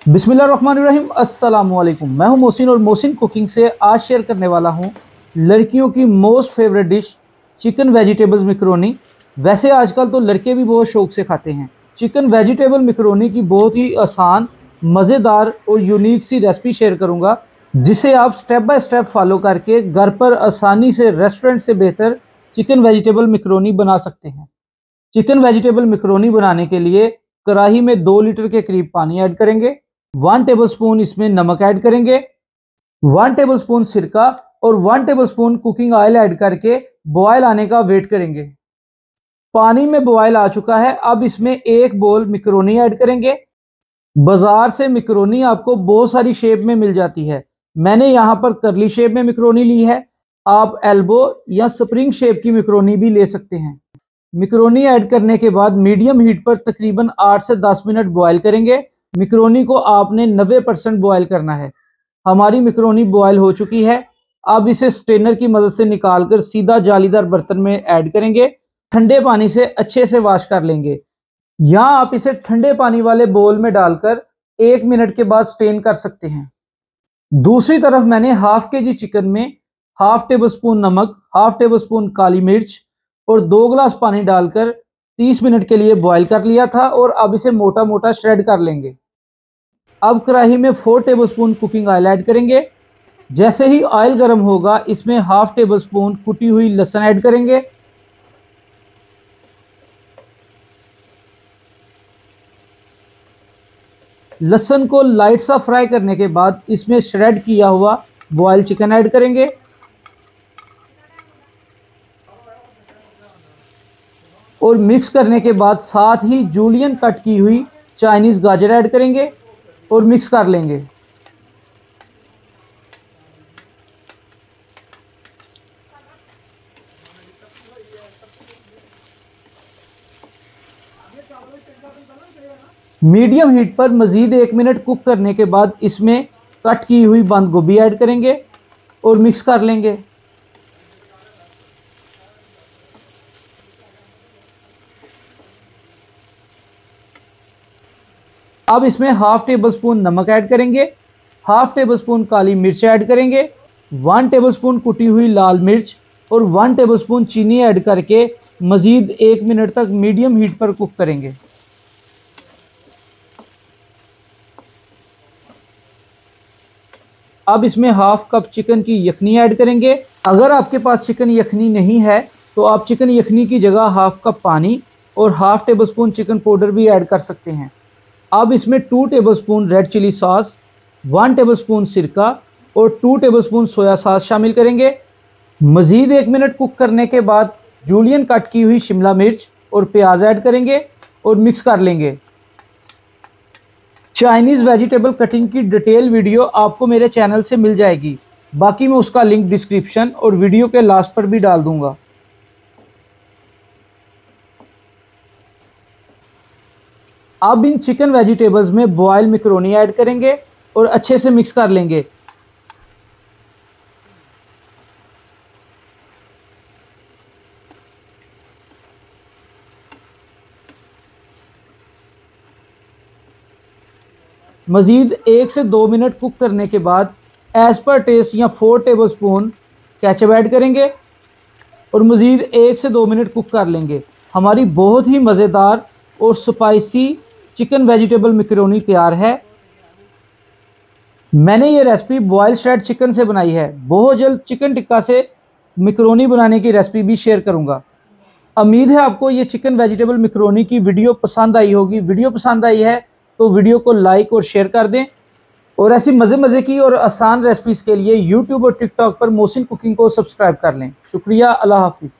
बिस्मिल्लाहिर्रहमानिर्रहीम। अस्सलाम वालेकुम। मैं हूं मोहसिन और मोहसिन कुकिंग से आज शेयर करने वाला हूं लड़कियों की most favourite dish chicken vegetables macaroni. वैसे आजकल तो लड़के भी बहुत शौक से खाते हैं। चिकन वेजिटेबल मिक्रोनी की बहुत ही आसान, मज़ेदार और यूनिक सी रेसिपी शेयर करूंगा, जिसे आप स्टेप बाय स्टेप फॉलो करके घर पर आसानी से रेस्टोरेंट से बेहतर चिकन वेजिटेबल मिक्रोनी बना सकते हैं। चिकन वेजिटेबल मिक्रोनी बनाने के लिए कढ़ाई में 2 लीटर के करीब पानी ऐड करेंगे। 1 टेबलस्पून इसमें नमक ऐड करेंगे, 1 टेबलस्पून सिरका और 1 टेबलस्पून कुकिंग ऑयल ऐड करके बॉयल आने का वेट करेंगे। पानी में बॉयल आ चुका है, अब इसमें 1 बोल मिक्रोनी ऐड करेंगे। बाजार से मिक्रोनी आपको बहुत सारी शेप में मिल जाती है। मैंने यहाँ पर करली शेप में मिक्रोनी ली है। आप एल्बो या स्प्रिंग शेप की मिक्रोनी भी ले सकते हैं। मिक्रोनी ऐड करने के बाद मीडियम हीट पर तकरीबन 8 से 10 मिनट बॉयल करेंगे। मिक्रोनी को आपने 90% बॉयल करना है। हमारी मिक्रोनी बॉयल हो चुकी है। अब इसे स्ट्रेनर की मदद से निकालकर सीधा जालीदार बर्तन में ऐड करेंगे। ठंडे पानी से अच्छे से वॉश कर लेंगे। यहाँ आप इसे ठंडे पानी वाले बोल में डालकर 1 मिनट के बाद स्ट्रेन कर सकते हैं। दूसरी तरफ मैंने हाफ केजी चिकन में हाफ टेबल स्पून नमक, हाफ टेबल स्पून काली मिर्च और 2 गिलास पानी डालकर 30 मिनट के लिए बॉयल कर लिया था और अब इसे मोटा मोटा श्रेड कर लेंगे। अब कढ़ाई में 4 टेबलस्पून कुकिंग ऑयल ऐड करेंगे। जैसे ही ऑयल गर्म होगा, इसमें हाफ टेबल स्पून कुटी हुई लहसुन ऐड करेंगे। लहसुन को लाइट सा फ्राई करने के बाद इसमें श्रेड किया हुआ बॉयल चिकन ऐड करेंगे। और मिक्स करने के बाद साथ ही जूलियन कट की हुई चाइनीज़ गाजर ऐड करेंगे और मिक्स कर लेंगे। मीडियम हीट पर मज़ीद 1 मिनट कुक करने के बाद इसमें कट की हुई बंद गोभी ऐड करेंगे और मिक्स कर लेंगे। अब इसमें हाफ टेबल स्पून नमक ऐड करेंगे, हाफ टेबल स्पून काली मिर्च ऐड करेंगे, 1 टेबल स्पून कुटी हुई लाल मिर्च और 1 टेबल स्पून चीनी ऐड करके मज़ीद 1 मिनट तक मीडियम हीट पर कुक करेंगे। अब इसमें हाफ कप चिकन की यखनी ऐड करेंगे। अगर आपके पास चिकन यखनी नहीं है तो आप चिकन यखनी की जगह हाफ कप पानी और half tablespoon chicken powder भी ऐड कर सकते हैं। अब इसमें 2 टेबलस्पून रेड चिली सॉस, 1 टेबलस्पून सिरका और 2 टेबलस्पून सोया सॉस शामिल करेंगे। मज़ीद 1 मिनट कुक करने के बाद जूलियन कट की हुई शिमला मिर्च और प्याज ऐड करेंगे और मिक्स कर लेंगे। चाइनीज़ वेजिटेबल कटिंग की डिटेल वीडियो आपको मेरे चैनल से मिल जाएगी। बाकी मैं उसका लिंक डिस्क्रिप्शन और वीडियो के लास्ट पर भी डाल दूंगा। अब इन चिकन वेजिटेबल्स में बॉयल मिक्रोनी ऐड करेंगे और अच्छे से मिक्स कर लेंगे। मज़ीद 1 से 2 मिनट कुक करने के बाद एज़ पर टेस्ट या 4 टेबलस्पून केचप ऐड करेंगे और मज़ीद 1 से 2 मिनट कुक कर लेंगे। हमारी बहुत ही मज़ेदार और स्पाइसी चिकन वेजिटेबल मिक्रोनी तैयार है। मैंने ये रेसिपी बॉयल श्रेड चिकन से बनाई है। बहुत जल्द चिकन टिक्का से मिक्रोनी बनाने की रेसिपी भी शेयर करूंगा। उम्मीद है आपको ये चिकन वेजिटेबल मिक्रोनी की वीडियो पसंद आई होगी। वीडियो पसंद आई है तो वीडियो को लाइक और शेयर कर दें और ऐसी मज़े की और आसान रेसिपीज़ के लिए यूट्यूब और टिकटॉक पर मोहसिन कुकिंग को सब्सक्राइब कर लें। शुक्रिया। अल्लाह हाफिज़।